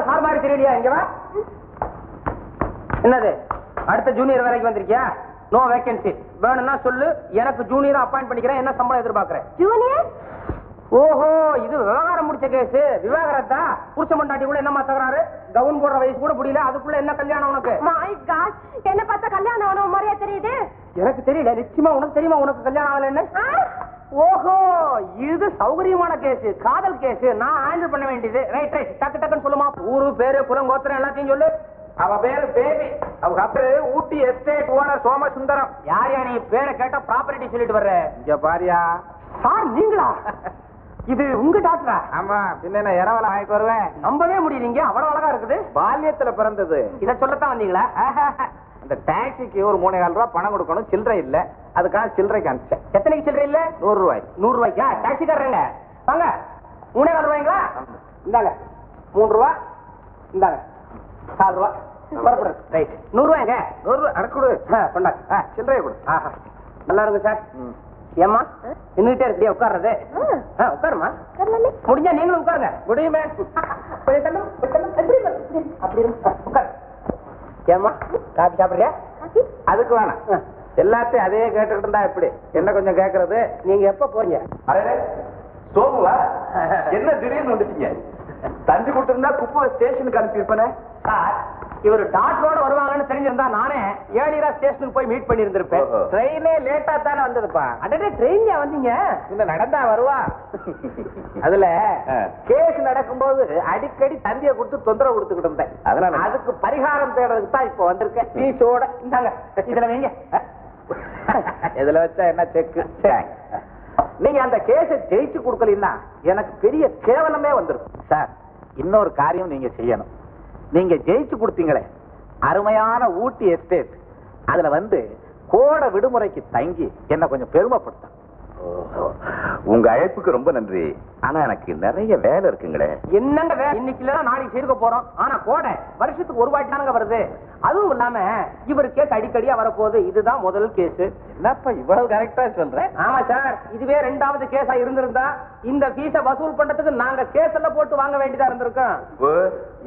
Sir மாதிரி தெரியலையா? இங்க வா. என்னது அடுத்த ஜூனியர் வரைக்கும் வந்திருக்கியா? No vacancy. வேணும்னா சொல்லு, எனக்கு ஜூனியர் அப்பாயிண்ட் பண்ணிக்கிறேன். என்ன சம்பளம் எதிர்பார்க்கறேன்? ஜூனியர்? ஓஹோ, இது விவகாரம் முடிச்ச கேஸ். விவாகரத்தா? புருஷ மண்டாட்டி கூட என்னமா தகராறு? கவுன் போடுற வயசு கூட முடியல, அதுக்குள்ள என்ன கல்யாணம் உனக்கு? மை காட், என்ன பார்த்தா கல்யாணம் ஆன முறையா தெரியுது. எனக்கு தெரியல. நிச்சயமா உனக்கு தெரியுமா உனக்கு கல்யாணம் ஆகல? என்ன? ஓஹோ, இது சௌகரியமான கேஸ், காதல் கேஸ். நான் ஹேண்டில் பண்ண வேண்டியது. ரைட் ரைட், டக்கு டக்குன்னு சொல்லுமா. ஊரு பேரு குலம் கோத்திரம் எல்லாத்தையும் சொல்லு. அவ பேரு பேபி. அவங்க பேரு ஊட்டி எஸ்டேட் ஓனர் சோமசுந்தரம். யார் நீ? பேரை கேட்டா ப்ராப்பர்ட்டி சொல்லிட்டு வர்ற. இங்க பாரியா சார் நீங்களா? இது உங்க டாக்டரா? ஆமா, பின்ன என்ன இரவல வாங்கிட்டு வருவேன். நம்பவே முடியலீங்க, அவ்வளவு அழகா இருக்குது. பால்யத்துல பிறந்தது. இத சொல்லத்தான் வந்தீங்களா? அந்த டாக்ஸிக்கு ஒரு 3,000 ரூபாய் பணம் கொடுக்கணும், சில்லறை இல்ல. அதுக்காக சில்லறைக்கு அனுப்பிச்சேன். எத்தனைக்கு சில்லறை இல்ல? 100 ரூபாய். 100 ரூபாய்க்கா? டாக்ஸிக்காரங்க வாங்க. 3,000 ரூபாய்ங்களா? இந்தாங்க 3 ரூபா. இந்தாங்க 4 ரூபா. ரைட், 100 ரூபாய்ங்க. 100 ரூபாய் அடக்குடு. கொண்டாங்க. சில்லறையை கொடு. நல்லா இருங்க சார். ஏமா நின்றுட்டே இருக்கியா? உட்கார்றது. உட்காருமா. முடிஞ்சா நீங்களும் உட்காருங்க. முடியுமே. அப்படி உட்காரு. ஏமா காபி சாப்பிடுறியா? அதுக்கு வேணாம், எல்லாத்தையும் அதையே கேட்டுக்கிட்டு இருந்தா எப்படி? என்ன கொஞ்சம் கேட்கறது? நீங்க எப்ப போறீங்க? சோமுவா, என்ன திடீர்னு வந்துட்டீங்க? தஞ்சு கொடுத்திருந்தா குப்பை ஸ்டேஷனுக்கு அனுப்பியிருப்பேனே. சார், இவர் டாக்டரோட வருவாங்கன்னு தெரிஞ்சிருந்தா நானே ஏழியரா ஸ்டேஷனுக்கு போய் மீட் பண்ணி இருந்திருப்பேன். ட்ரெயினே லேட்டா தானே வந்ததுப்பா. அடடே, ட்ரெயின்ல வந்தீங்க? இந்த நடந்தா வருவா. அதுல கேஸ் நடக்கும்போது அடிக்கடி தந்திய கொடுத்து தொந்தரவு கொடுத்துக்கிட்டு இருந்தேன். அதனால அதுக்கு பரிகாரம் தேடுறதுக்கு தான் இப்ப வந்திருக்கேன். பீஸோட. இந்தாங்க, இதுல வைங்க. இதுல வச்சா என்ன செக்கு? நீங்க அந்த கேஸ ஜெயிச்சு கொடுக்கலன்னா எனக்கு பெரிய கேவலமே வந்திருக்கும். சார், இன்னொரு காரியம் நீங்க செய்யணும். நீங்க ஜெயிச்சு கொடுத்தீங்களே அருமையான ஊட்டி எஸ்டேட், அதுல வந்து கோடை விடுமுறைக்கு தங்கி என்ன கொஞ்சம் பெருமைப்படுத்த. உங்க அழைப்புக்கு ரொம்ப நன்றி. ஆனா எனக்கு நிறைய வேலை இருக்குங்களே. என்னங்க வேலை? இன்னைக்கு இல்ல நாளைக்கு சேர்க்க போறோம். ஆனா கோடை வருஷத்துக்கு ஒரு வாட்டி தானங்க வருது. அதுவும் இல்லாம இவர் கேஸ் அடிக்கடியா வரப்போகுது. இதுதான் முதல் கேஸ். என்னப்பா இவ்வளவு கரெக்டா சொல்றேன்? ஆமா சார், இதுவே 2வது கேஸா இருந்திருந்தா இந்த ஃபீஸ வசூல் பண்றதுக்கு நாங்க கேஸ் எல்லாம் போட்டு வாங்க வேண்டியதா இருந்திருக்கோம்.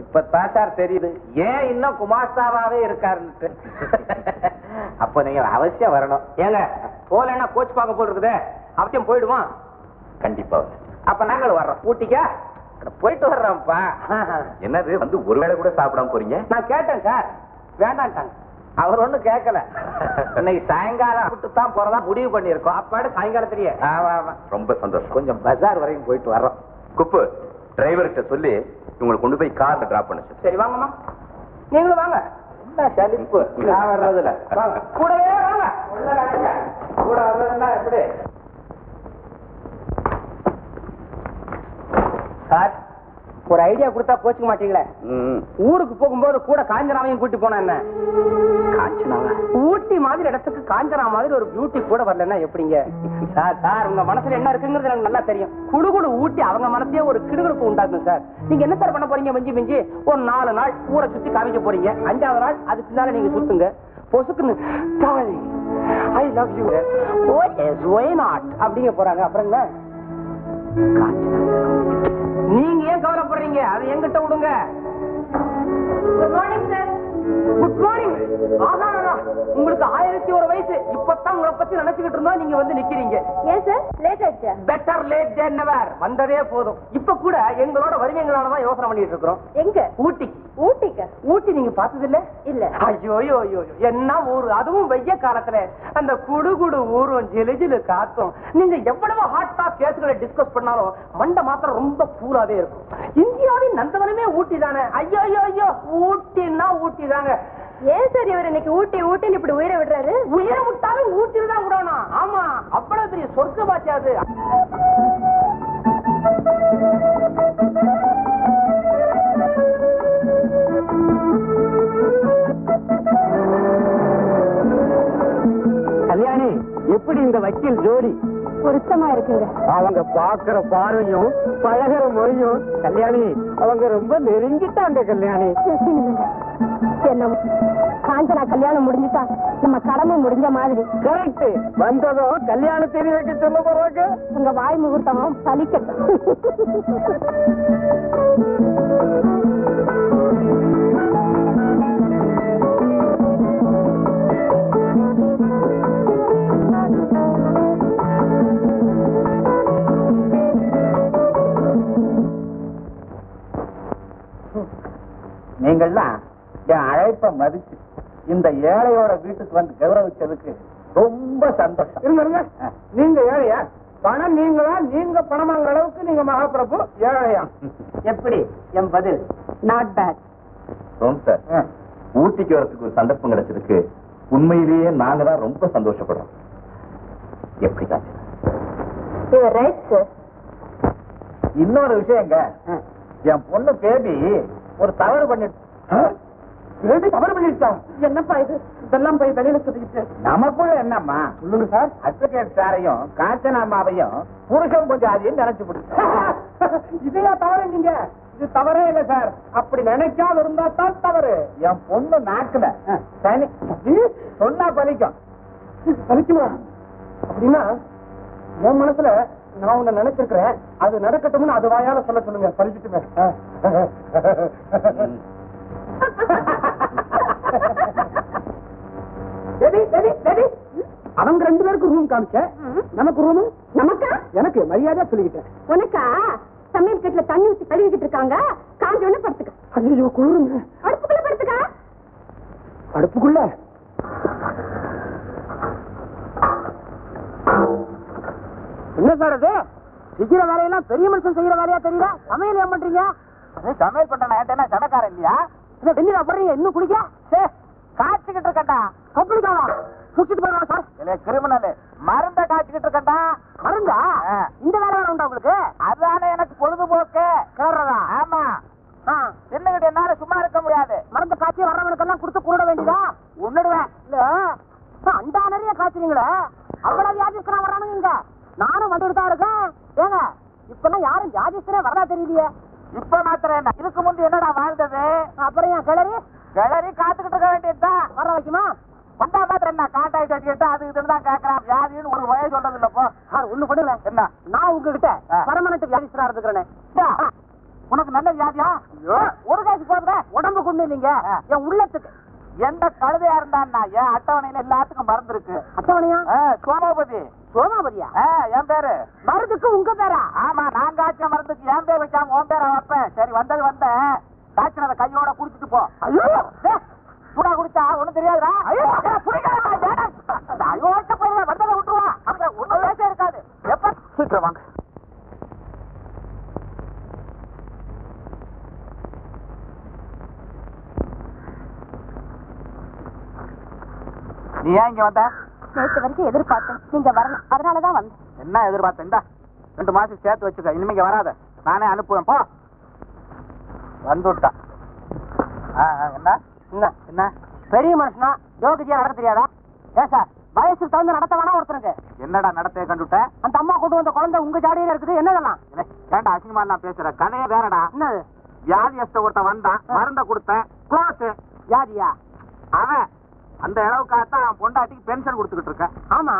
இப்பதான் சார் தெரியுது ஏன் இன்னும் குமாஸ்தாவாவே இருக்காருன்னு. அப்ப நீங்க அவசியம் வரணும். ஏங்க போலன்னா கோச் பார்க்க போல் இருக்குது. அவசியம் போயிடுவான். கண்டிப்பா. அப்ப நாங்கள் வர்றோம். ஊட்டிக்கா போயிட்டு வர்றோம்ப்பா. என்னது வந்து ஒருவேளை கூட சாப்பிடாம போறீங்க? நான் கேட்டேன் சார், வேண்டான்ட்டாங்க. அவர் ஒண்ணும் கேட்கல. இன்னைக்கு சாயங்காலம் விட்டு தான் போறதா முடிவு பண்ணிருக்கோம். அப்பாடு சாயங்காலத்திலேயே. ஆமா ஆமா, ரொம்ப சந்தோஷம். கொஞ்சம் பஜார் வரைக்கும் போயிட்டு வர்றோம். குப்பு, டிரைவர்கிட்ட சொல்லி உங்களை கொண்டு போய் கார்ல டிராப் பண்ண சொல்லு. சரி வாங்கம்மா, நீங்களும் வாங்க. என்ன சலிப்பு நான் வர்றதுல. கூடவே வாங்க. கூட வர்றதுன்னா எப்படி? சார், ஒரு ஐடியா கொடுத்தா கோச்சுக்க மாட்டீங்களே. ஊருக்கு போகும்போது கூட காஞ்சனாவையும் கூட்டி போனா என்ன? காஞ்சனாவா? ஊட்டி மாதிரி இடத்துக்கு காஞ்சனா மாதிரி ஒரு பியூட்டி கூட வரலன்னா எப்படிங்க? சார், உங்க மனசுல என்ன இருக்குங்கிறது எனக்கு நல்லா தெரியும். குடுகுடு ஊட்டி அவங்க மனசே ஒரு கிடுகிடுப்பு உண்டாக்கும் சார். நீங்க என்ன சார் பண்ண போறீங்க? மிஞ்சி மிஞ்சி ஒரு 4 நாள் ஊரை சுத்தி காமிக்க போறீங்க. 5வது நாள் அதுக்கு பின்னால நீங்க சுத்துங்க. பொசுக்குன்னு I love you, oh yes, why not அப்படிங்க போறாங்க. அப்புறம் என்ன? நீங்க ஏன் கவலைப்படுறீங்க? அதை என்கிட்ட விடுங்க. Good morning sir. Good morning. உங்களுக்கு 1001 வயசு. இப்பதான் உங்களை பத்தி நினைச்சுக்கிட்டு இருந்தோம், நீங்க வந்து நிக்கிறீங்க. ஏன் சார் லேட் ஆயிடுச்சா? பெட்டர் லேட் தென் நெவர். வந்ததே போதும். இப்ப கூட எங்களோட வருவீங்களானதான் யோசனை பண்ணிட்டு இருக்கிறோம். எங்க? ஊட்டி. ஊட்டிக்கா? ஊட்டி நீங்க பார்த்தது இல்ல? இல்ல. ஐயோ என்ன ஊரு, அதுவும் வெய்ய காலத்துல அந்த குடுகுடு ஊரும் ஜிலுஜிலு காத்தும். நீங்க எவ்வளவு ஹாட்டா கேஸ்களை டிஸ்கஸ் பண்ணாலும் மண்டை மாத்திரம் ரொம்ப கூலாவே இருக்கும். இந்தியாவின் நந்தவனமே ஊட்டி தானே. ஐயோ ஊட்டின்னா ஊட்டி தாங்க. ஏன் சார் இவர் இன்னைக்கு ஊட்டி ஊட்டின்னு இப்படி உயிரை விடுறாரு? உயிரை விட்டாலும் ஊட்டில் தான் விடணும். ஆமா, அவ்வளவு பெரிய சொர்க்க பாட்சி அது. கல்யாணி, எப்படி இந்த வக்கீல் ஜோடி? பொருத்தமா இருக்குங்க. அவங்க பாக்குற பார்வையும் பழகிற மொழியும். கல்யாணி, அவங்க ரொம்ப நெருங்கிட்டாங்க. கல்யாணி, என்ன காஞ்சனா கல்யாணம் முடிஞ்சுட்டா நம்ம கடமை முடிஞ்ச மாதிரி. கரெக்ட். வந்ததும் கல்யாணம் தெரிய வைக்க சொல்ல போறாங்க. உங்க வாய் முகூர்த்தமும் பலிக்கட்டும். நீங்கள்லாம் என் அழைப்பை மதிச்சு இந்த ஏழையோட வீட்டுக்கு வந்து கௌரவிச்சதுக்கு ரொம்ப சந்தோஷம். இருங்க நீங்க ஏழையா? பணம் நீங்களா? நீங்க பணம் வாங்குற அளவுக்கு நீங்க மகாபிரபு ஏழையா? எப்படி என் பதில்? Not bad. ரோம் சார், ஊட்டிக்கு வரதுக்கு ஒரு சந்தர்ப்பம் கிடைச்சதுக்கு உண்மையிலேயே நாங்க தான் ரொம்ப சந்தோஷப்படுறோம். எப்படி காட்சி? Right sir. இன்னொரு விஷயங்க, என் பொண்ணு பேபி ஒரு தவறு பண்ணிட்டு. தவறு பண்ணிருச்சா? என்னப்பா இது? இதெல்லாம் போய் வெளியில சொல்லிக்கிட்டு நமக்குள்ள என்னம்மா சொல்லுங்க சார். அட்வொகேட் சாரையும் காஞ்சனாமாவையும் புருஷன் கொஞ்சம் அதையும் நினைச்சு பிடிச்சேன். இதையா தவறு? நீங்க இது தவறே இல்லை சார். அப்படி நினைக்காம இருந்தா தான் தவறு. என் பொண்ணு நாக்குல சனி சொன்னா பலிக்கும். பலிக்குமா? அப்படின்னா என் மனசுல நான் உன்னை நினைச்சிருக்கிறேன், அது நடக்கட்டும்னு அது வாயால சொல்ல சொல்லுங்க. பலிச்சுட்டுமே. அவங்க 2 பேருக்கு ரூம் காமிச்ச, நமக்கு ரூம் நமக்கா? எனக்கு மரியாதையா சொல்லிக்கிட்டேன். உனக்கா? சமையல் கட்டுல தண்ணி ஊத்தி கழுவிக்கிட்டு இருக்காங்க, காஞ்ச உடனே படுத்துக்க. ஐயோ குளிருங்க. அடுப்புக்குள்ள படுத்துக்க. அடுப்புக்குள்ள என்ன சார் அது? செய்யற வேலையெல்லாம் பெரிய மனுஷன் செய்யற வேலையா தெரியல. சமையல் ஏன் பண்றீங்க? சமையல் பண்ண சடக்காரன் இல்லையா? வெண்ணிலா போடுறீங்க, இன்னும் குடிக்க காய்ச்சிக்கிட்டு இருக்கண்டா. கம்பளிக்காவா? முடிச்சுட்டு போயிடலாம் சார். இல்ல கிரிமினல் மருந்த காய்ச்சிக்கிட்டு இருக்கண்டா. மருந்தா? இந்த வேலை வேலை உண்டா உங்களுக்கு? அதானே எனக்கு பொழுதுபோக்கு. கேடுறதா? ஆமா, சின்னகிட்ட என்னால சும்மா இருக்க முடியாது. மருந்த காய்ச்சி வர்றவனுக்கெல்லாம் கொடுத்து குருட வேண்டியதா? ஒன்னுடுவேன். இல்ல அண்டா நிறைய காய்ச்சிருங்களே, அவ்வளவு வியாதிஸ்கரா வர்றானுங்க இங்க. நானும் வந்துட்டு தான் இருக்கேன். ஏங்க இப்பெல்லாம் யாரும் வியாதிஸ்கரே வரதா தெரியலையே. இப்ப மாத்திரம் என்ன, இதுக்கு முந்தி என்னடா வாழ்ந்தது? அப்புறம் ஏன் கிளறி கிளறி காத்துக்கிட்டு இருக்க வேண்டியதுதான். வர வைக்குமா? வந்தா மாத்திரம் என்ன, கான்டாக்ட் வச்சுக்கிட்டு அது இதுன்னு தான் கேட்கறான். வியாதின்னு ஒரு வய சொல்றது இல்லப்போ. ஒண்ணு பண்ணுங்க. என்ன? நான் உங்ககிட்ட பர்மனன்ட் வியாதிஸ்கரா இருக்கிறேன். உனக்கு நல்ல வியாதியா? ஒரு காசு போடுற உடம்பு கொண்டு இல்லைங்க, என் உள்ளத்துக்கு. எந்த கழுதையா இருந்தான்னா என் அட்டவணையில எல்லாத்துக்கும் மருந்து இருக்கு. அட்டவணையா? சோமபதி. சோமாபதியா? என் பேரு. மருந்துக்கு உங்க பேரா? ஆமா, நான் காய்ச்ச மருந்துக்கு என் பேர் வைக்காம உன் பேரை வைப்பேன். சரி, வந்தது வந்தேன். காய்ச்சினத கையோட குடிச்சிட்டு போ. ஐயோ சூடா குடிச்சா ஒண்ணும் தெரியாதுடா. ஐயோ போய் வந்ததை விட்டுருவான். அப்புறம் ஒண்ணும் பேச இருக்காது. எப்ப சீக்கிரம் வாங்க. நீ ஏன் இங்க வந்த? நேற்று வரைக்கும் எதிர்பார்த்தேன், நீங்க வரல, அதனாலதான் வந்தேன். என்ன எதிர்பார்த்த? இந்த 2 மாசம் சேர்த்து வச்சுக்க. இனிமே வராத, நானே அனுப்புவேன். போ. வந்துட்டா. என்ன என்ன என்ன பெரிய மனுஷனா யோகிஜியா நடத்த தெரியாதா? ஏன் சார், வயசுக்கு தகுந்த நடத்த வேணா ஒருத்தருக்கு? என்னடா நடத்தைய கண்டுட்ட? அந்த அம்மா கொண்டு வந்த குழந்தை உங்க ஜாடியில இருக்குது. என்னதெல்லாம்? ஏன்டா அசிங்கமா நான் பேசுற? கதையே வேறடா. என்னது? வியாதியஸ்த ஒருத்தன் வந்தான், மருந்த கொடுத்தேன், க்ளோஸ். வியாதியா? அவன் அந்த அளவுக்காகத்தான் அவன் பொண்டாட்டிக்கு பென்ஷன் கொடுத்துக்கிட்டு இருக்கேன். ஆமா,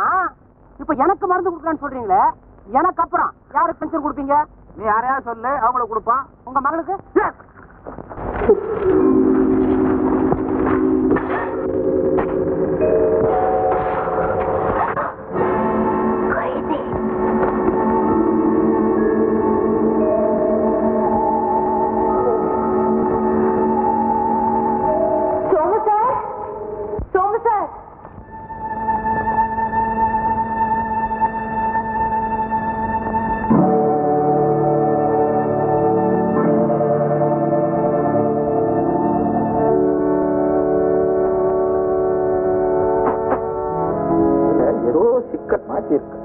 இப்ப எனக்கு மருந்து கொடுக்கலான்னு சொல்றீங்களே, எனக்கு அப்புறம் யாருக்கு பென்ஷன் கொடுப்பீங்க? நீ யாரையாவது சொல்லு, அவங்களுக்கு கொடுப்பான். உங்க மகனுக்கு? ஏதோ சிக்கல் மாட்டி இருக்கு.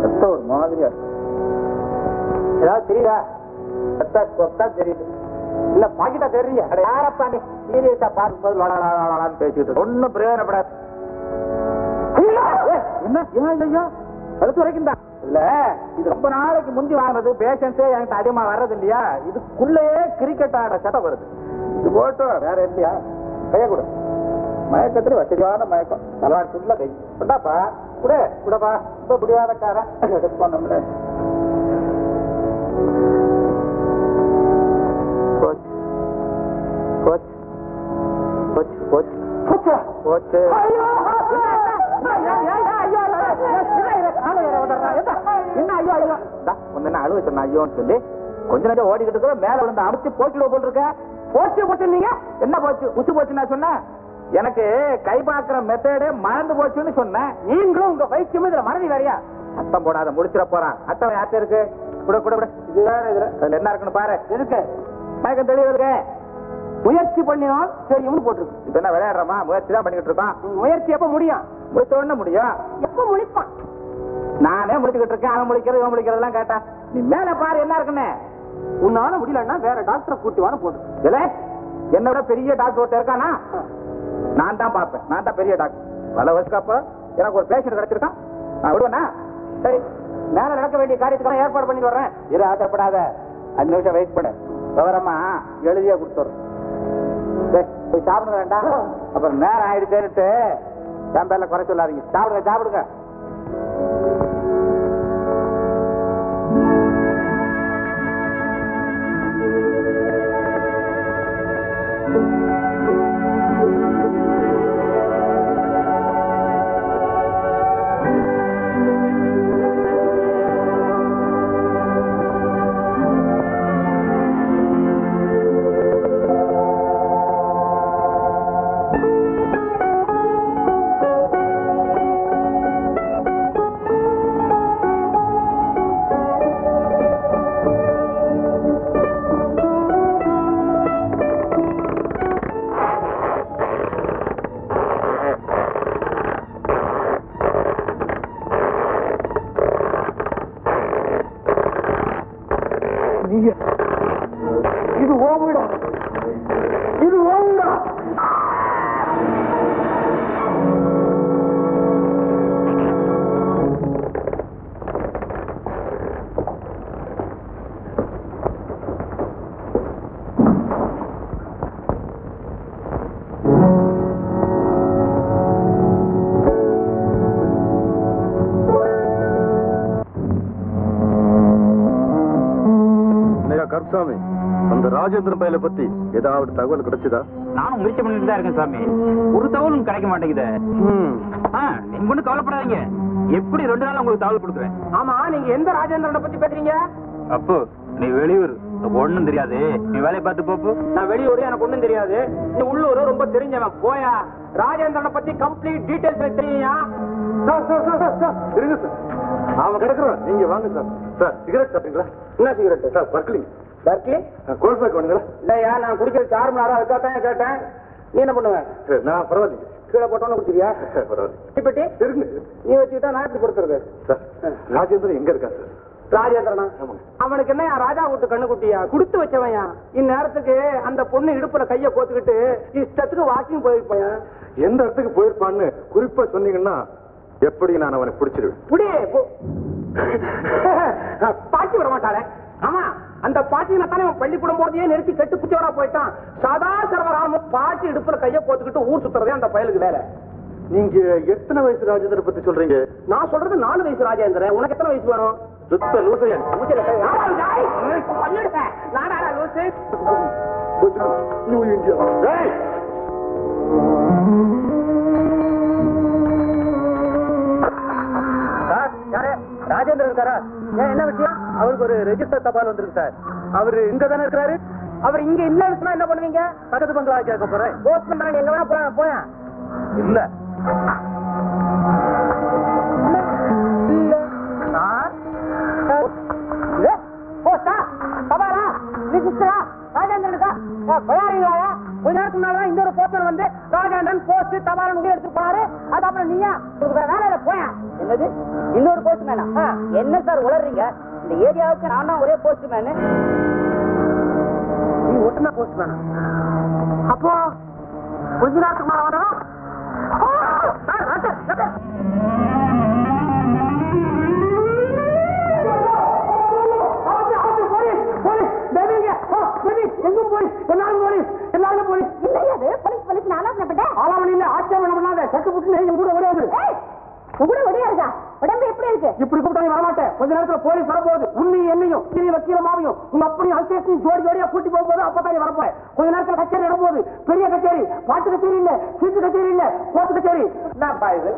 ரத்தம் ஒரு மாதிரியா இருக்கு. ஏதாவது தெரியுதா? ரத்தா தெரியுது. இல்ல பாக்கிட்டா தெரியுங்க. யாரப்பா நீ சீரியஸா பார்க்கும்போது பேசிக்கிட்டு ஒன்னும் பிரயோஜனப்படாது. என்ன ஐயோ கழுத்து வரைக்கும் தான் இல்ல. இது ரொம்ப நாளைக்கு முந்தி வாங்கினது. பேஷன்ஸே என்கிட்ட அதிகமா வர்றது இல்லையா? இதுக்குள்ளேயே கிரிக்கெட் ஆட சட்டம் வருது. இது போட்டோம் வேற இல்லையா? கைய கூட மயக்கத்துல வசதியான மயக்கம். தலாட்டுல கை கொண்டாப்பா கூட கூடப்பா. இப்ப முடியாதக்காரன் எடுப்போம் நம்மள. கோச் கோச் கோச் கோச் போச்சா? கோச் அழுவ சொன்ன ஐயோன்னு சொல்லி கொஞ்ச நேரம் ஓடிக்கிட்டு இருக்க மேல விழுந்து அமுத்தி போக்கிடுவ போல் இருக்க. போச்சு போச்சுன்னீங்க. என்ன போச்சு? உசு போச்சு நான் சொன்னேன். எனக்கு கை பார்க்கிற மெத்தடே மறந்து போச்சுன்னு சொன்னேன். நீங்களும் உங்க வைத்தியம் இதுல மறதி வேறையா? அத்தம் போடாத, முடிச்சிட போறான். அத்தம் யார்ட்ட இருக்கு? கூட கூட கூட. இது வேற இதுல அதுல என்ன இருக்குன்னு பாரு. இருக்கு. மயக்கம் தெளிவு இருக்கு. முயற்சி பண்ணினால் தெரியும்னு போட்டிருக்கு. இப்ப என்ன விளையாடுறோமா? முயற்சி தான் பண்ணிக்கிட்டு இருக்கோம். முயற்சி எப்ப முடியும்? முடிச்ச உடனே முடியும். எப்ப முடிப்பான்? நானே முடிச்சுக்கிட்டு இருக்கேன். அவன் முடிக்கிறது இவன் முடிக்கிறதெல்லாம் கேட்டா நீ மேல பாரு என்ன இருக்குன்னு. உன்னால முடியலன்னா வேற டாக்டரை கூட்டிவான்னு போட்டு இல்ல என்னோட பெரிய டாக்டர் ஒருத்தர் இருக்கானா? நான் தான் பார்ப்பேன். நான் தான் பெரிய டாக்டர். பல வருஷம் அப்ப எனக்கு ஒரு பேஷண்ட் கிடைச்சிருக்கான். நான் விடுவேனா? சரி, மேல நடக்க வேண்டிய காரியத்துக்கு ஏற்பாடு பண்ணி வர்றேன். இரு, ஆசைப்படாத. 5 நிமிஷம் வெயிட் பண்ணு. விவரமா எழுதியே கொடுத்துறேன். போய் சாப்பிட வேண்டாம். அப்புறம் நேரம் ஆயிடுச்சேன்னுட்டு என் பேர்ல குறை சொல்லாதீங்க. சாப்பிடுங்க சாப்பிடுங்க. இது ஓவிடா, இது ஓவிடா. கருப்சாமி, அந்த ராஜேந்திரன் பையலை பத்தி ஏதாவது தகவல் கிடைச்சதா? நானும் முயற்சி பண்ணிட்டு தான் இருக்கேன் சாமி. ஒரு தகவலும் கிடைக்க மாட்டேங்குது. நீங்க ஒன்றும் கவலைப்படாதீங்க. எப்படி 2 நாள் உங்களுக்கு தகவல் கொடுக்குறேன். ஆமா, நீங்க எந்த ராஜேந்திரனை பத்தி பேசுறீங்க? அப்போ நீ வெளியூர், உனக்கு ஒண்ணும் தெரியாது. நீ வேலையை பார்த்து போப்பு. நான் வெளியூர், எனக்கு ஒண்ணும் தெரியாது. நீ உள்ளூர், ரொம்ப தெரிஞ்சவன். போயா, ராஜேந்திரனை பத்தி கம்ப்ளீட் டீடைல்ஸ் தெரியா? Sir sir sir sir sir இருங்க சார். அவன் கிடக்குறான், நீங்க வாங்க சார். சார் சிகரெட் சாப்பிட்டீங்களா? என்ன சிகரெட்? சார் பர்க்லிங். பர்க்லி? கோல்ஃபேக் வேணுங்களா? இல்லையா, நான் குடிக்கிறது சார்மனாரா, அதுக்காகத்தான் கேட்டேன். நீ என்ன பண்ணுவ? நான் பரவாயில்லைங்க. கீழே போட்டோன்னு குடிச்சிருக்கியா? பரவாயில்ல. பெட்டி இருங்க. நீ வச்சுக்கிட்டா நான் எப்படி கொடுத்துருது? சார் ராஜேந்திரன் எங்க இருக்கா சார்? ராஜேந்திரனா? அவனுக்கு என்ன ராஜா விட்டு கண்ணு குட்டியா? கொடுத்து வச்சவன். இந்நேரத்துக்கு அந்த பொண்ணு இடுப்புல கைய கோத்துக்கிட்டு இஷ்டத்துக்கு வாக்கிங் போயிருப்பான். எந்த இடத்துக்கு போயிருப்பான்னு குறிப்பா சொன்னீங்கன்னா எப்படி நான் அவனை பிடிச்சிருவேன். புடியே பாட்டி வர மாட்டாளே. ஆமா, அந்த பாட்டியில தானே அவன் பள்ளிக்கூடம் போறதையே நிறுத்தி கெட்டு குச்சவரா போயிட்டான். சதா சர்வராம பாட்டி இடுப்புல கைய போத்துக்கிட்டு ஊர் சுத்துறதே அந்த பயலுக்கு வேலை. நீங்க எத்தனை வயசு ராஜேந்திரன் பத்தி சொல்றீங்க? நான் சொல்றது 4 வயசு ராஜேந்திரன். உனக்கு எத்தனை வயசு வேணும்? சுத்த லூசையன். நாடா லூசு. New India. ராஜேந்திரன் இருக்காரா? ஏன், என்ன விஷயம்? அவருக்கு ஒரு ரெஜிஸ்டர் தபால் வந்திருக்கு சார். அவரு இங்க தானே இருக்காரு. அவர் இங்க இல்ல இருக்குன்னா என்ன பண்ணுவீங்க? பக்கத்து பங்களா கேட்க போறேன். போஸ்ட் பண்றாங்க, எங்க வேணா போறேன். போயா இல்ல போஸ்டா தபாலா ரெஜிஸ்டரா ராஜேந்திரனுக்கா? பயாரிங்களா? கொஞ்ச நேரத்துக்கு முன்னால இந்த ஒரு போஸ்டர் வந்து ராஜேந்திரன் போஸ்ட் தபால் எடுத்து போறாரு. அது அப்புறம் நீயா வேலையில போயா? என்னது, இன்னொரு போஸ்ட் மேனா? என்ன சார் உளறீங்க? இந்த ஏரியாவுக்கு நான் தான் ஒரே போஸ்ட் மேனு. நீ ஒட்டுனா போஸ்ட் மேனா? அப்போ கொஞ்ச நேரத்துக்கு மேல வரணும். எங்கும் போலீஸ், எல்லாரும் போலீஸ், எல்லாரும் போலீஸ். போலீஸ் போலீஸ் நான் ஆலோசனைப்பட்டேன். ஆளாவணி இல்ல, ஆட்சேபம் பண்ணாத. சட்டு புட்டு எங்க கூட ஓடியாது. கூட ஒடியாருதா? உடம்பு எப்படி இருக்கு? இப்படி கூப்பிட்டா வரமாட்டேன். கொஞ்ச நேரத்துல போலீஸ் வரப்போகுது. உன்னையும் என்னையும் நீ வக்கீலமாவையும் உங்க அப்படி அல்சேஷன் ஜோடி ஜோடியா கூட்டி போகும்போது அப்பதான் வரப்போய். கொஞ்ச நேரத்துல கச்சேரி நடப்போகுது. பெரிய கச்சேரி, பாட்டு கச்சேரி இல்ல, சீட்டு கச்சேரி இல்ல, கோட்டு கச்சேரி. என்னப்பா இது?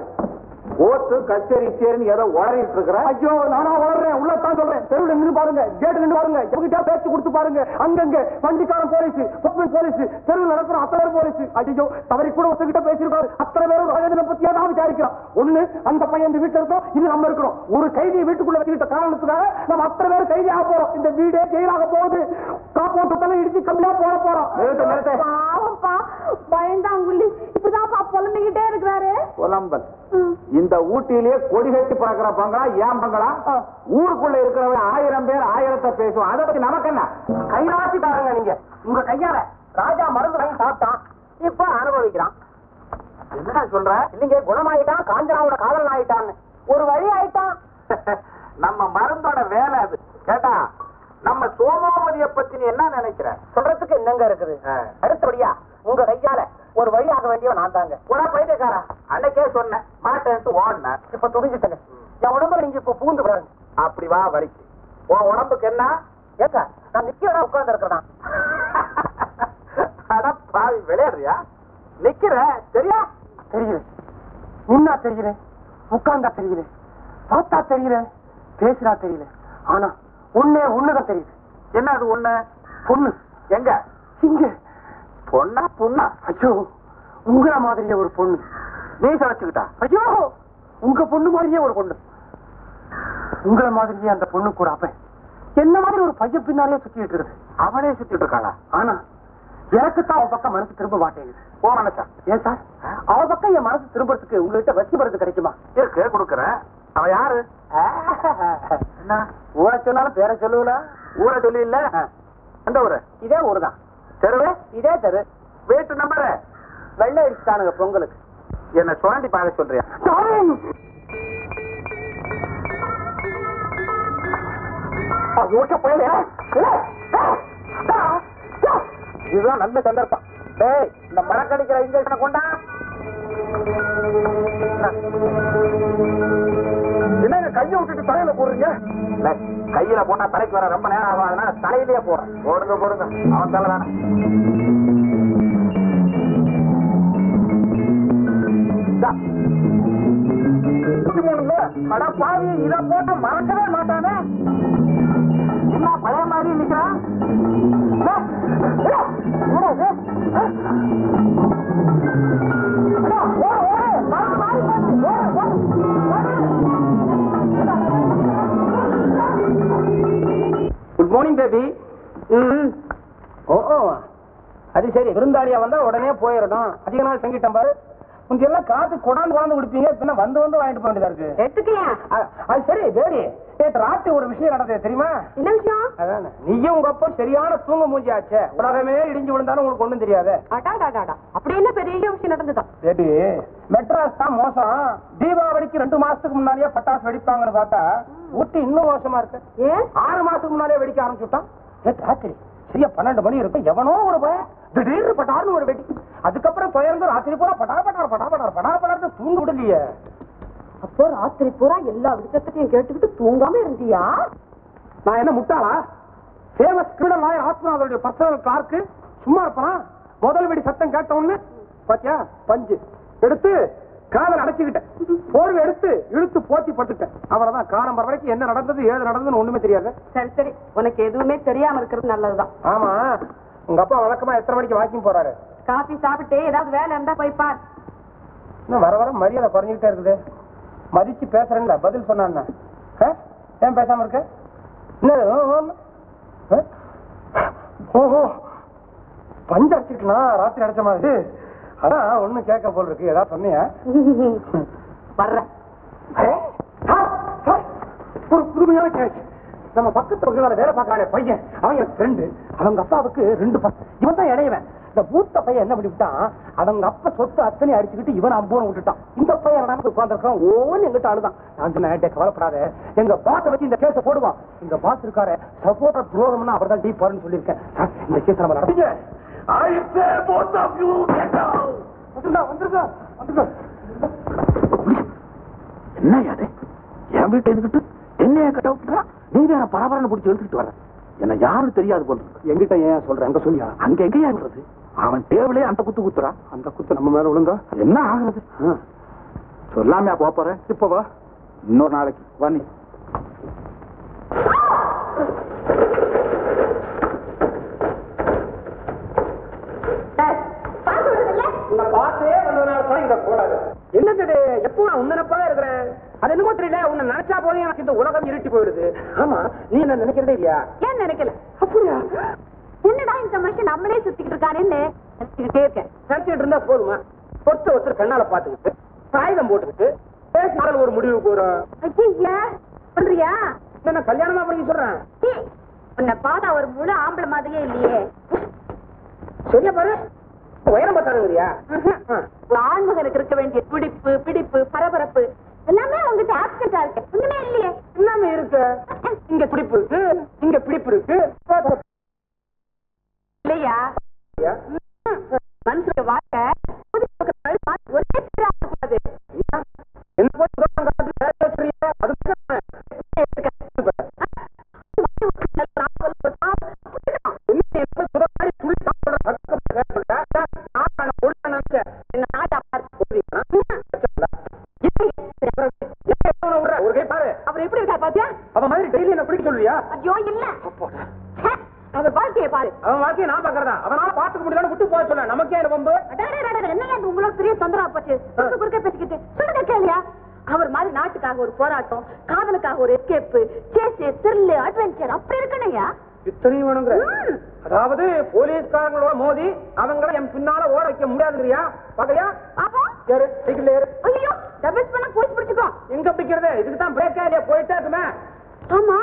கோர்ட்டு கச்சேரி சேரின்னு ஏதோ உளறிட்டு இருக்கிற. ஐயோ நானா வளர்றேன், உள்ளதான் சொல்றேன். தெருவில் நின்று பாருங்க, கேட்டு நின்று பாருங்க, எவங்கிட்ட பேச்சு கொடுத்து பாருங்க. அங்கங்க வண்டிக்காரன் போலீஸ், போலீஸ், தெருவில் நடக்கிற அத்தனை போலீஸ். ஐயோ தவறி கூட ஒருத்தகிட்ட பேசியிருக்காரு. அத்தனை பேரும் ராஜேந்திரனை பத்தியா தான் விசாரிக்கிறான். ஒண்ணு அந்த பையன் இந்த வீட்டுல இருக்கோம், இது நம்ம இருக்கிறோம். ஒரு கைதியை வீட்டுக்குள்ள வச்சுக்கிட்ட காரணத்துக்காக நம்ம அத்தனை பேரும் கைதியாக போறோம். இந்த வீடே ஜெயிலாக போகுது. காப்போட்டத்தெல்லாம் இடிச்சு கம்மியா போறோம். பயந்தாங்குள்ளி இப்படிதான்ப்பா புலம்பிக்கிட்டே இருக்கிறாரு. புலம்பல் இந்த ஊட்டியிலேயே கொடி கட்டி பறக்கிற பங்களா ஏன் பங்களா? ஊருக்குள்ள இருக்கிறவங்க 1000 பேர் 1000 பேசுவோம். அதை பத்தி நமக்கு என்ன? கைராசி பாருங்க நீங்க. உங்க கையால ராஜா மருந்து வாங்கி சாப்பிட்டான், இப்ப அனுபவிக்கிறான். என்ன சொல்ற? இல்லைங்க, குணமாயிட்டான், காஞ்சனாவோட காதலன் ஆயிட்டான்னு ஒரு வழி ஆயிட்டான். நம்ம மருந்தோட வேலை அது. கேட்டா நம்ம சோமாவதியை பத்தி நீ என்ன நினைக்கிற? சொல்றதுக்கு என்னங்க இருக்குது? அடுத்தபடியா உங்க கையால ஒரு வழி ஆக வேண்டியவன் நான் தாங்க. உன பைத்தியக்காரா, அன்னைக்கே சொன்னேன் மாட்டேன்ட்டு ஓடுன. இப்ப துணிஞ்சிட்டேங்க. என் உடம்புல நீங்க இப்ப பூந்து பாருங்க. அப்படி வா வலிக்கு. உன் உடம்புக்கு என்ன? ஏக்கா நான் நிக்க உட்கார்ந்து இருக்கிறேன். அட பாவி, விளையாடுறியா? நிக்கிற சரியா? தெரியல, நின்னா தெரியல, உட்கார்ந்தா தெரியல, பார்த்தா தெரியல, பேசுறா தெரியல. ஆனா ஒண்ணுதான் தெரியுது. என்ன அது ஒண்ணு? பொண்ணு. எங்க? இங்க. பொண்ணா பொண்ணா? ஐயோ உங்கள மாதிரியே ஒரு பொண்ணு. நீ சமைச்சுக்கிட்டா? ஐயோ உங்க பொண்ணு மாதிரியே ஒரு பொண்ணு. உங்கள மாதிரியே அந்த பொண்ணுக்கு ஒரு அப்பன் என்ன மாதிரி ஒரு பையன் பின்னாலே சுத்திட்டு இருக்குது. அவனே சுத்திட்டு இருக்காளா? ஆனா எனக்குத்தான் அவ பக்கம் மனசு திரும்ப மாட்டேங்குது. ஓ மனசா? ஏன் சார், அவ பக்கம் என் மனசு திரும்பறதுக்கு உங்ககிட்ட வச்சு மருந்து கிடைக்குமா? இருக்கு, கொடுக்கறேன். அவ யாரு? என்ன ஊரை சொன்னாலும் பேரை சொல்லுவா? ஊரை சொல்லி இல்ல. எந்த ஊரு? இதே ஊருதான். தெருவே? இதே தெரு. வீட்டு நம்பரு? வெள்ளை அடிச்சுட்டானுங்க பொங்கலுக்கு. என்ன சுரண்டி பார்க்க சொல்றியா? இதுதான் நல்ல சந்தர்ப்பம். டேய், இந்த மரக்கடிக்கிற இன்ஜெக்ஷனை கொண்டா. என்ன கையை விட்டுட்டு தலையில போடுறீங்க? கையில போட்டா தலைக்கு வர ரொம்ப நேரம் ஆகும், அதனால தலையிலேயே போறேன். போடுங்க அவன் தலை தானே. அட பாவி, இத போட்டு மறக்கவே மாட்டானே. என்ன பழைய மாதிரி நிக்கிறான்? Good morning baby. ஓ அது சரி, விருந்தாளியா வந்தா உடனே போயிடணும். அதிக நாள் தங்கிட்டேன் பாரு. முந்தி எல்லாம் காத்து கொண்டாந்து குடிப்பீங்க, இப்ப வந்து வாங்கிட்டு போக வேண்டியதா இருக்கு. அது சரி பேபி, நேற்று ராத்திரி ஒரு விஷயம் நடந்தது தெரியுமா? என்ன விஷயம்? அதான நீயும் உங்க அப்பா சரியான தூங்க மூஞ்சி ஆச்சே. உலகமே இடிஞ்சு விழுந்தாலும் உங்களுக்கு ஒண்ணும் தெரியாது. அப்படி என்ன பெரிய விஷயம் நடந்துதான்? பேபி, மெட்ராஸ் தான் மோசம். தீபாவளிக்கு 2 மாசத்துக்கு முன்னாலேயே பட்டாசு வெடிப்பாங்கன்னு பார்த்தா ஊட்டி இன்னும் மோசமா இருக்கு. ஏன் 6 மாசத்துக்கு முன்னாலே வெடிக்க ஆரம்பிச்சுட்டான். நேற்று ராத்திரி சரியா 12 மணி இருக்கும், எவனோ ஒரு பையன் திடீர்னு பட்டாருன்னு ஒரு வெடி. அதுக்கப்புறம் தொடர்ந்து ராத்திரி பூரா படார் தூங்க விடலையே. அப்போ ராத்திரி பூரா எல்லா விஷயத்தையும் கேட்டுக்கிட்டு தூங்காம இருந்தியா? நான் என்ன முட்டாளா? ஃபேமஸ் கிரிமினல் லாயர் ஆத்மநாதனுடைய பர்சனல் கிளார்க்கு சும்மா இருப்பானா? முதல் வெடி சத்தம் கேட்ட உடனே பாத்தியா பஞ்சு எடுத்து காதல் அடைச்சுக்கிட்டேன், போர்வை எடுத்து இழுத்து போத்தி படுத்துட்டேன். அவ்வளவுதான். காலம் வரைக்கும் என்ன நடந்தது ஏது நடந்ததுன்னு ஒண்ணுமே தெரியாது. சரி, உனக்கு எதுவுமே தெரியாம இருக்கிறது நல்லதுதான். ஆமா, உங்க அப்பா வழக்கமா எத்தனை மணிக்கு வாக்கிங் போறாரு? காபி சாப்பிட்டு ஏதாவது வேலை இருந்தா போய் பார். இன்னும் வர மரியாதை குறைஞ்சிக்கிட்டே இருக்குது. மதிச்சு பேசுறேன்ல, பதில் சொன்னான். ஏன் பேசாம இருக்க? ஓஹோ, பஞ்சு அடிச்சுக்கிட்டா ராத்திரி அடிச்ச மாதிரி. அதான் ஒண்ணும் கேட்க போல் இருக்கு. ஏதாவது சொன்னியா? வர்றேன். ஒரு புதுமையான கேஸ். நம்ம பக்கத்து பக்கத்துல வேலை பார்க்கறானே பையன், அவன் என் ஃப்ரெண்டு. அவங்க அப்பாவுக்கு 2 பசங்க. இவன் தான் இடையவன். இந்த மூத்த பையன் என்ன பண்ணிவிட்டான், அவங்க அப்பா சொத்து அத்தனை அடிச்சுக்கிட்டு இவன் அம்போன்னு விட்டுட்டான். இந்த பையன் உட்கார்ந்துருக்கான். ஓன்னு எங்கிட்ட அழுதான். நான் சொன்னேன், கவலைப்படாத, எங்க பாச வச்சு இந்த கேஸை போடுவான். எங்க பாஸ் இருக்காரு, சப்போர்ட்டர் துரோகம்னா அவர் தான் டீப் பாருன்னு சொல்லியிருக்கேன். இந்த கேஸ் நம்ம நடந்தீங்க. என்ன அது? என் வீட்டை இருந்துட்டு என்னைய கட்ட விட்டுறா? நீ வேற பரபரன்னு பிடிச்சி எடுத்துக்கிட்டு வர. என்ன யாரும் தெரியாது போல. எங்கிட்ட ஏன் சொல்றேன்? அங்க சொல்லியா? அங்க எங்க ஏறுறது? அவன் டேபிளே அந்த குத்து குத்துறா. அந்த குத்து நம்ம மேல விழுந்தா என்ன ஆகுறது? சொல்லாமையா போறேன். இப்ப வா, இன்னொரு நாளைக்கு வா. நீ என்னது எப்போ நான் உன்னப்பா இருக்கிறேன். அது என்னமோ தெரியல, உன்னை நினைச்சா போதும் எனக்கு இந்த உலகம் இருட்டி போயிடுது. ஆமா, நீ என்ன நினைக்கிறதே இல்லையா? ஏன் நினைக்கல? அப்படியா? என்னடா இந்த மனுஷன் நம்மளே சுத்திக்கிட்டு இருக்கானேன்னு நினைச்சுக்கிட்டே இருக்கேன். நினைச்சிட்டு இருந்தா போதுமா? ஒருத்தர் கண்ணால பாத்துக்கிட்டு காகிதம் போட்டுக்கிட்டு பேசினாலும் ஒரு முடிவுக்கு வரும். ஐயா சொல்றியா? என்ன கல்யாணமா பண்ணி சொல்றேன். உன்னை பார்த்தா ஒரு முழு ஆம்பளை மாதிரியே இல்லையே. சரியா பாரு, உயரம் பார்த்தாருங்கறியா? ஒரு ஆண்மகனுக்கு இருக்க வேண்டிய துடிப்பு, பிடிப்பு, பரபரப்பு எல்லாமே உங்ககிட்ட ஆப்சென்டா இருக்கு. ஒண்ணுமே இல்லையே. எல்லாமே இருக்கு. இங்க துடிப்பு இருக்கு, இங்க பிடிப்பு இருக்கு. இல்லையா? மனுஷனுக்கு வாழ்க்கை ஒரே சீரா இருக்காது. என்ன போய் ஒரு கை பாரு, அவர் எப்படி இருக்கா பாத்தியா? அவன் மாதிரி டெய்லி என்ன பிடிக்க சொல்லுவியா? ஐயோ இல்ல, அவர் வாழ்க்கையை பாரு. அவன் வாழ்க்கையை நான் பாக்குறதா? அவனால பாத்துக்க முடியலன்னு விட்டு போக சொல்ல. நமக்கே ரொம்ப என்ன உங்களோட பெரிய தொந்தரவு போச்சு. குறுக்க பேசிக்கிட்டு சொல்லுங்க கேளியா? அவர் மாதிரி நாட்டுக்காக ஒரு போராட்டம், காதலுக்காக ஒரு எஸ்கேப், சேஸ், த்ரில், அட்வென்ச்சர் அப்படி இருக்கணையா? இத்தனையும் வேணுங்கிற? அதாவது போலீஸ்காரங்களோட மோதி அவங்கள என் பின்னால ஓட வைக்க முடியாதுங்கறியா? பாக்கறியா? ஏறு, சைக்கிள் ஏறு. ஐயோ, டபுள்ஸ் பண்ண போய் பிடிச்சுக்கோ. எங்க பிடிக்கிறது? இதுக்கு தான் பிரேக்கா இல்லையா? போயிட்டே இருக்குமே. ஆமா,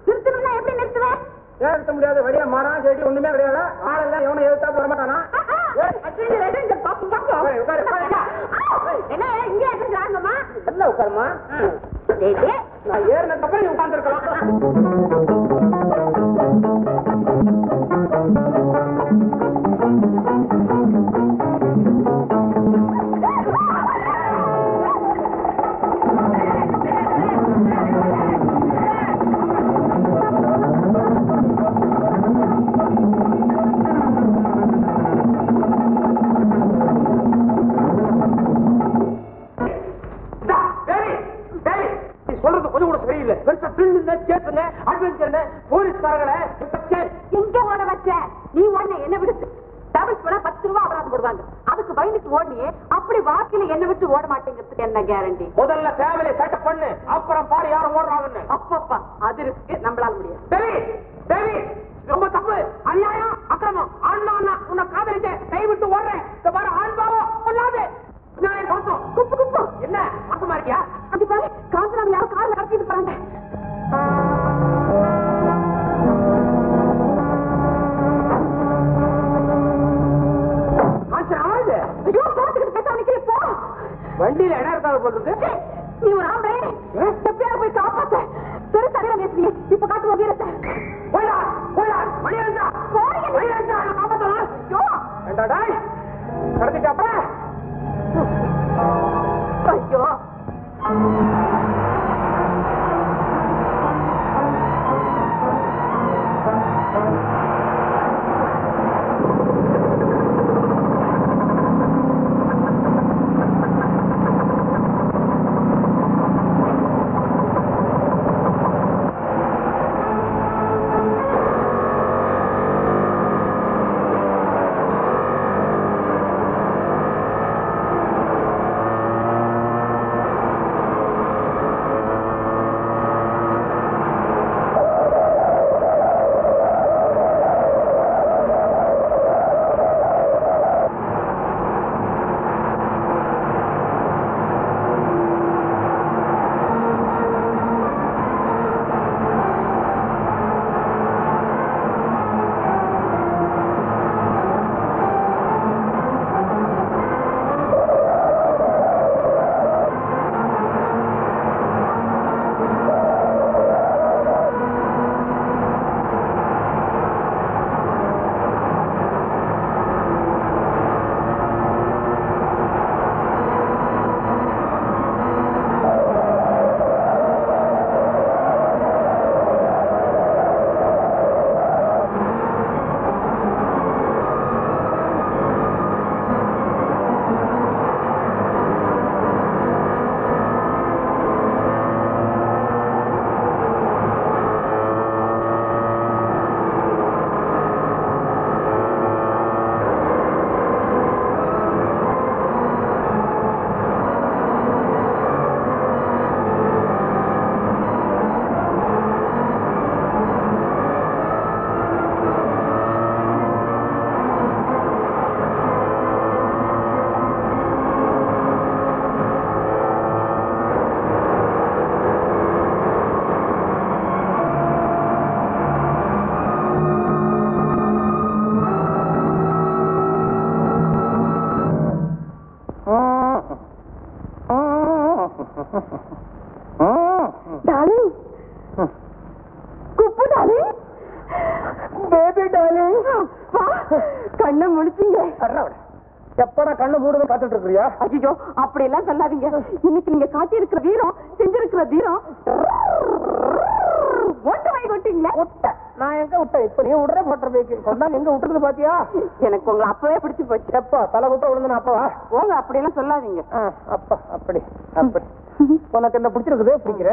நிறுத்தணும்னா எப்படி நிறுத்துவேன்? ஏன் நிறுத்த முடியாது? வழியா மரம் செடி ஒண்ணுமே கிடையாது. ஆளெல்லாம் எவனை எதிர்த்தாப்புல வரமாட்டானா? என்ன இங்க இருக்கிறாங்கம்மா? எல்லாம் உட்காருமா. நான் ஏறினதுக்கு அப்புறம் நீ உட்கார்ந்துருக்கலாம். சொல்றது கொஞ்சம் கூட சரியில்லை. பெருசா த்ரில்லுங்க, சேஸுங்க, அட்வென்ச்சர்ங்க, போலீஸ்காரங்கள எங்க ஓட வச்ச? நீ ஓட என்ன விடுத்து? டபுள்ஸ் பண்ணா 10 ரூபாய் அபராதம் போடுவாங்க. அதுக்கு பயந்துட்டு ஓடினியே, அப்படி வாக்கில என்ன விட்டு ஓட மாட்டேங்கிறதுக்கு என்ன கேரண்டி? முதல்ல ஃபேமிலி செட்டப் பண்ணு, அப்புறம் பாரு யாரும் ஓடுறாங்கன்னு. அப்பப்பா, அது இருக்கு, நம்மளால முடியாது. தேவி, தேவி, ரொம்ப தப்பு, அநியாயம், அக்கிரமம். ஆண்மா உன்னை காதலிச்ச கை விட்டு ஓடுறேன். இந்த பாரு, ஆண்பாவம் கொள்ளாது. நியாயம் கொடுத்தோம். குப்பு குப்பு. என்ன மாசமா இருக்கியா? அப்படி பாரு, காஞ்சனாவை யாரும் கார்ல கடத்திட்டு போறாங்க. ஐயோ, பார்த்துக்கிட்டு பேச நிக்கல, போ. வண்டியில இடம் இருக்காது போட்டுருக்கு. நீ ஒரு ஆம்பளை, எப்படியாவது போய் காப்பாத்த. பெரு தலையில பேசுறீங்க, இப்ப காட்டுவ வீரத்தை. போயா, போயா, மணி இருந்தா மணி இருந்தா காப்பாத்தலாம். ஐயோ, ஏண்டாடா கடத்திட்டாப்ப. ஐயோ, குப்பு டாலிங், பேபி டார்லிங். அப்பா, கண்ணை முடிச்சீங்க. எப்படா கண்ணு மூடுன்னு காத்துட்டு இருக்கிறியா? ஐயோ, அப்படி எல்லாம் சொல்லாதீங்க. இன்னைக்கு நீங்க காட்டி இருக்கிற வீரம், செஞ்சிருக்கிற வீரம். ஓட்டு வாங்கி கொட்டீங்களா? விட்ட நான் எங்க விட்டேன்? இப்ப நீ விடுற மோட்டர் பைக்கு சொன்னா எங்க விட்டுறது பாத்தியா? எனக்கு உங்களை அப்பவே பிடிச்சு போச்சு. எப்பா தலை விட்ட விழுந்து அப்பவா? போங்க, அப்படி எல்லாம் சொல்லாதீங்க. அப்பா அப்படி அப்படி உனக்கு என்ன பிடிச்சிருக்குது? பிடிக்கிற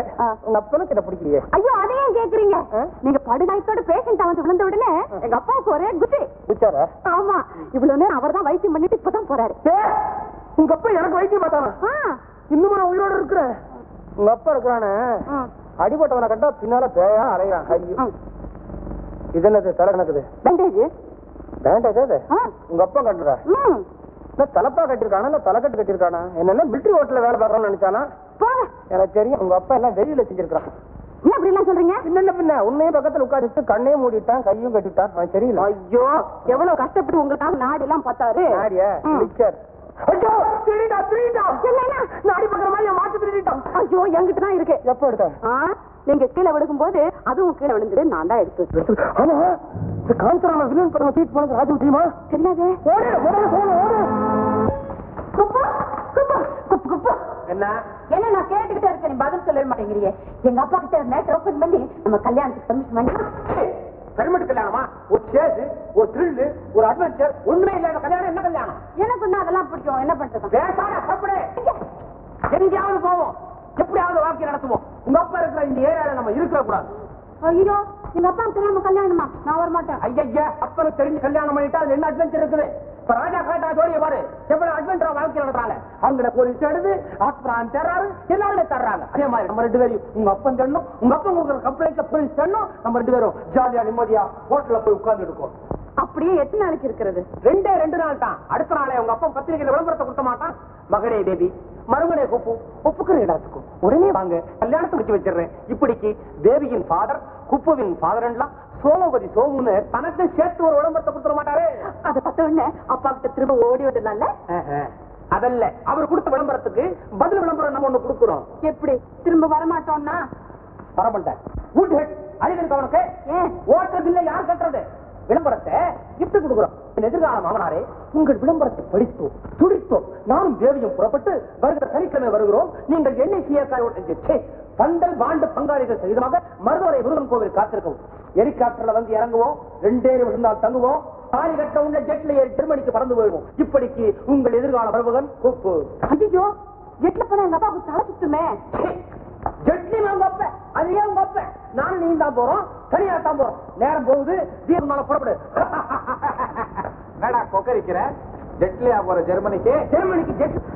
உங்க அப்பனுக்கு என்ன பிடிக்கலையே? ஐயோ, அதையும் கேக்குறீங்க? நீங்க படுகாயத்தோட பேஷண்ட் வந்து விழுந்த உடனே எங்க அப்பாவுக்கு ஒரே குச்சி. குச்சாரா? ஆமா, இவ்வளவு நேரம் அவர் தான் வைத்தியம் பண்ணிட்டு இப்பதான் போறாரு. உங்க அப்பா எனக்கு வைத்தியம் பார்த்தானா? இன்னும் நான் உயிரோட இருக்கிறேன். உங்க அப்பா இருக்கிறானே, அடிபட்டவனை கண்டா பின்னால பேயா அலைகிறான். ஐயோ, இது என்னது? தலை கணக்குது. பேண்டேஜ். பேண்டேஜ் அது? உங்க அப்பா கட்டுறா? தலப்பா கட்டிருக்கானா இல்ல தலைக்கட்டு கட்டிருக்கானா? என்னன்னா மிலிட்டரி ஹோட்டல்ல வேலை பார்க்கணும்னு நினைச்சானா? எனக்கு தெரியும். உங்க அப்பா எல்லாம் வெளியில செஞ்சிருக்கான். ஏன் அப்படி எல்லாம் சொல்றீங்க? பின்ன பின்ன உன்னையும் பக்கத்துல உட்காரிட்டு கண்ணையும் மூடிட்டான், கையும் கட்டிட்டான். அவன் தெரியல. ஐயோ, எவ்வளவு கஷ்டப்பட்டு உங்களுக்காக நாடு எல்லாம் பார்த்தாரு. நாடியா? மிக்சர். ஐயோ, திருடா திருடா. என்னன்னா நாடி பக்கற மாதிரி மாத்து திருடிட்டான். ஐயோ, என்கிட்ட தான் இருக்கு. எப்ப எடுத்த? நீங்க கீழே விழுகும் போது அதுவும் கீழே விழுந்தது, நான் தான் எடுத்து. ஆமா, இந்த காஞ்சராம வில்லன் படம் தூக்கி போனது ராஜு தெரியுமா? தெரியாது. ஓடு ஓடு ஓடு ஓடு. குப்பு குப்பு குப்பு குப்பு. என்ன என்ன நான் கேட்டுக்கிட்டே இருக்கேன், நீ பதில் சொல்லவே மாட்டேங்கிறீங்க. எங்க அப்பா கிட்ட மேட்டர் ஓபன் பண்ணி நம்ம கல்யாணத்துக்கு பர்மிஷன் பண்ணி. பெருமட்டு கல்யாணமா? ஒரு சேஸ், ஒரு த்ரில், ஒரு அட்வென்ச்சர், ஒண்ணுமே இல்லாத கல்யாணம் என்ன கல்யாணம்? எனக்கு இன்னும் அதெல்லாம் பிடிக்கும். என்ன பண்றது? பேசாத சாப்பிடு. எங்கேயாவது போவோம், எப்படியாவது வாழ்க்கை நடத்துவோம். உங்க அப்பா இருக்கிற இந்த ஏரியால நம்ம இருக்க கூடாது. ஐயோ, எங்க அப்பா தெரியாம கல்யாணமா? நான் வர மாட்டேன். ஐயா, அப்பனுக்கு தெரிஞ்சு கல்யாணம் பண்ணிட்டா அது என்ன அட்வென்ச்சர் இருக்குது? இப்ப ராஜா காட்டா ஜோடிய பாரு, எவ்வளவு அட்வென்ச்சரா வாழ்க்கை நடத்துறாங்க. அவங்கள போலீஸ் எடுத்து ஆஸ்பிரான் தர்றாரு, எல்லாரும் தர்றாங்க. அதே மாதிரி நம்ம ரெண்டு பேரும் உங்க அப்பன் தரணும், உங்க அப்பா கொடுக்குற கம்ப்ளைண்ட்ல போலீஸ் தரணும். நம்ம ரெண்டு பேரும் ஜாலியா நிம்மதியா ஹோட்டல்ல போய் உட்கார்ந்து இருக்கோம். அப்படியே எத்தனை நாளைக்கு இருக்கிறது? 2 நாள் தான். அடுத்த நாளே உங்க அப்பா பத்திரிகையில விளம்பரத்தை கொடுத்த மாட்டான். மகனே தேவி, மருமனே குப்பு, ஒப்புக்கிற இடத்துக்கும் உடனே வாங்க, கல்யாணத்தை முடிச்சு வச்சிடுறேன். இப்படிக்கு தேவியின் ஃபாதர், குப்புவின் ஃபாதர் எல்லாம் சோமபதி சோமுன்னு தனக்கு சேர்த்து ஒரு விளம்பரத்தை கொடுத்துட மாட்டாரு. அதை பார்த்த உடனே அப்பா கிட்ட திரும்ப ஓடி வந்துடலாம்ல? அதல்ல, அவர் கொடுத்த விளம்பரத்துக்கு பதில் விளம்பரம் நம்ம ஒண்ணு கொடுக்கிறோம். எப்படி திரும்ப வரமாட்டோம்னா? வரமாட்டேன். குட் ஹெட் அழிவிருக்கு அவனுக்கு. ஓட்டர் பில்லை யார் கட்டுறது? விளம்பரத்தை கிஃப்ட் கொடுக்குறோம். எதிர்கால மாமனாரே, உங்கள் விளம்பரத்தை படித்தோம், துடித்தோம். நானும் தேவியும் புறப்பட்டு வருகிற சனிக்கிழமை வருகிறோம். நீங்கள் என்ஐசிஏ பந்தல் பாண்டு பங்காளிகள் சகிதமாக மருதவரை முருகன் கோவில் காத்திருக்கவும். ஹெலிகாப்டர்ல வந்து இறங்குவோம், 2 விழுந்தால் தங்குவோம். தாலி கட்ட உள்ள ஜெட்ல ஏறி ஜெர்மனிக்கு பறந்து போயிடுவோம். இப்படிக்கு உங்கள் எதிர்கால மருமகன் குப்பு. ஐயோ, ஜெட்ல போனா எங்க அப்பாவுக்கு தலை சுத்துமே. ஜெட்லி உங்க அப்ப, அது ஏன் உங்க அப்ப? நானும் நீ தான் போறோம், தனியா தான் போறோம். நேரம் போகுது, தீர்மானால புறப்படு. என்னடா கொக்கரிக்கிற? ஜெட்லியா போற ஜெர்மனிக்கு? ஜெர்மனிக்கு ஜெட்